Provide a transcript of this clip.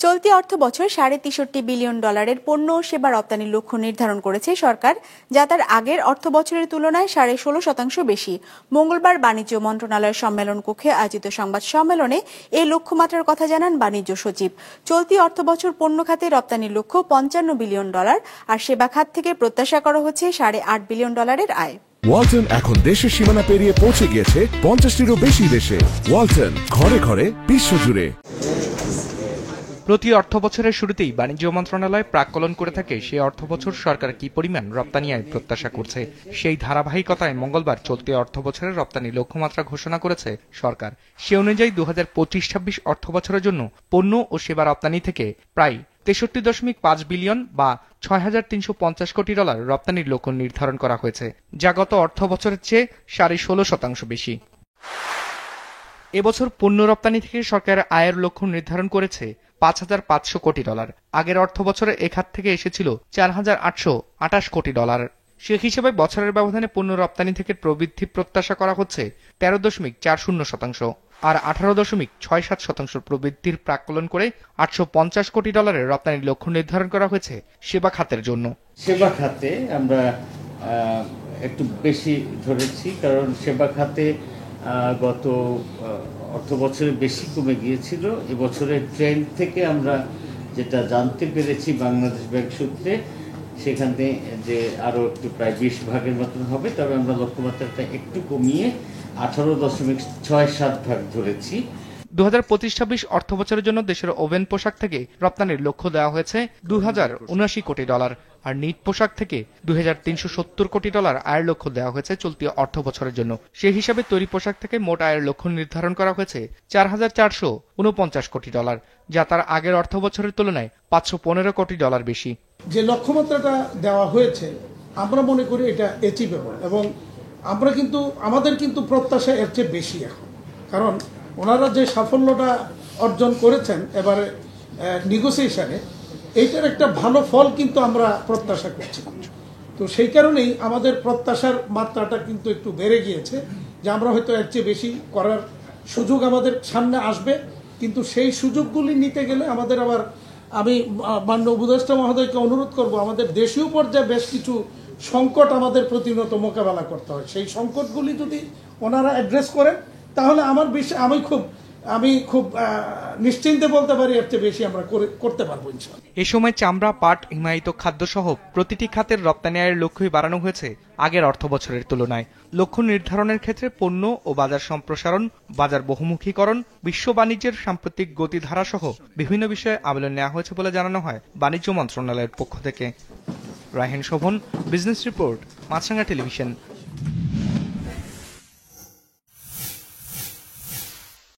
চলতি অর্থ বছর $63 বিলিয়ন পণ্য ও সেবা রপ্তানির লক্ষ্য নির্ধারণ করেছে সরকার, যা তার আগের অর্থ বছরের তুলনায় 16.5% বেশি। মঙ্গলবার বাণিজ্য মন্ত্রণালয়ের সম্মেলন কক্ষে আয়োজিত সংবাদ সম্মেলনে এই লক্ষ্যমাত্রার কথা জানান বাণিজ্য সচিব। চলতি অর্থ বছর পণ্য খাতে রপ্তানির লক্ষ্য $55 বিলিয়ন, আর সেবা খাত থেকে প্রত্যাশা করা হচ্ছে $8.5 বিলিয়ন আয়। ওয়ালটন এখন দেশের সীমানা পেরিয়ে পৌঁছে গিয়েছে 50টিরও বেশি দেশে। ওয়ালটন, ঘরে ঘরে, বিশ্বজুড়ে। প্রতি অর্থ বছরের শুরুতেই বাণিজ্য মন্ত্রণালয় প্রাক্কলন করে থাকে সেই অর্থ বছর সরকার কি পরিমাণ রপ্তানি আয় প্রত্যাশা করছে। সেই ধারাবাহিকতায় মঙ্গলবার চলতি অর্থ বছরের রপ্তানি লক্ষ্যমাত্রা ঘোষণা করেছে সরকার। সে অনুযায়ী 2025-26 অর্থ বছরের জন্য পণ্য ও সেবা রপ্তানি থেকে প্রায় 63.5 বিলিয়ন বা $6,350 কোটি রপ্তানির লক্ষ্য নির্ধারণ করা হয়েছে, যা গত অর্থ বছরের চেয়ে 16.5% বেশি। এবছর পণ্য রপ্তানি থেকে সরকার আয়ের লক্ষ্য নির্ধারণ করেছে $5,500 কোটি। আগের অর্থ বছরে এ খাত থেকে এসেছিল $4,828 কোটি। সে হিসেবে বছরের ব্যবধানে পণ্য রপ্তানি থেকে প্রবৃদ্ধি প্রত্যাশা করা হচ্ছে 13.40%, আর 18.67% প্রবৃদ্ধির প্রাক্কলন করে $850 কোটি রপ্তানির লক্ষ্য নির্ধারণ করা হয়েছে সেবা খাতের জন্য। সেবা খাতে আমরা একটু বেশি ধরেছি, কারণ সেবা খাতে গত অর্থ বছরে বেশি কমে গিয়েছিল। এবছরের ট্রেন্ড থেকে আমরা যেটা জানতে পেরেছি বাংলাদেশ ব্যাংক সূত্রে, সেখানে যে আরও একটু প্রায় 20 ভাগের মতন হবে, তবে আমরা লক্ষ্যমাত্রাটা একটু কমিয়ে 18.67 ভাগ ধরেছি। 2025-26 অর্থ বছরের জন্য দেশের ওভেন পোশাক থেকে রপ্তানির লক্ষ্য দেওয়া হয়েছে $2,079 কোটি, আর নিট পোশাক থেকে $2,370 কোটি আয়ের লক্ষ্য দেওয়া হয়েছে চলতি অর্থ বছরের জন্য। সেই হিসাবে তৈরি পোশাক থেকে মোট আয়ের লক্ষ্য নির্ধারণ করা হয়েছে $4,449 কোটি, যা তার আগের অর্থ বছরের তুলনায় $515 কোটি বেশি। যে লক্ষ্যমাত্রাটা দেওয়া হয়েছে আমরা মনে করি এটা অ্যাচিভেবল, এবং আমাদের কিন্তু প্রত্যাশা এর চেয়ে বেশি এখন, কারণ ওনারা যে সাফল্যটা অর্জন করেছেন এবারে নেগোসিয়েশনে, এইটার একটা ভালো ফল কিন্তু আমরা প্রত্যাশা করছি। তো সেই কারণেই আমাদের প্রত্যাশার মাত্রাটা কিন্তু একটু বেড়ে গিয়েছে, যে আমরা হয়তো এর চেয়ে বেশি করার সুযোগ আমাদের সামনে আসবে, কিন্তু সেই সুযোগগুলি নিতে গেলে আমাদের আবার আমি মাননীয় উপদেষ্টা মহোদয়কে অনুরোধ করব, আমাদের দেশীয় পর্যায়ে বেশ কিছু সংকট আমাদের প্রতিনিয়ত মোকাবেলা করতে হয়। সেই সংকটগুলি যদি ওনারা অ্যাড্রেস করেন, তাহলে আমি খুব নিশ্চিন্তে বলতে পারি এর চেয়ে বেশি আমরা করতে পারবো ইনশাআল্লাহ। এ সময় চামড়া, পাট, হিমায়িত খাদ্য সহ প্রতিটি খাতের রপ্তানি আয়ের লক্ষ্যই বাড়ানো হয়েছে আগের অর্থ বছরের তুলনায়। লক্ষ্য নির্ধারণের ক্ষেত্রে পণ্য ও বাজার সম্প্রসারণ, বাজার বহুমুখীকরণ, বিশ্ব বাণিজ্যের সাম্প্রতিক গতিধারা সহ বিভিন্ন বিষয়ে আবেদন নেওয়া হয়েছে বলে জানানো হয় বাণিজ্য মন্ত্রণালয়ের পক্ষ থেকে। রায়হান শোভন, বিজনেস রিপোর্ট, মাছরাঙা টেলিভিশন।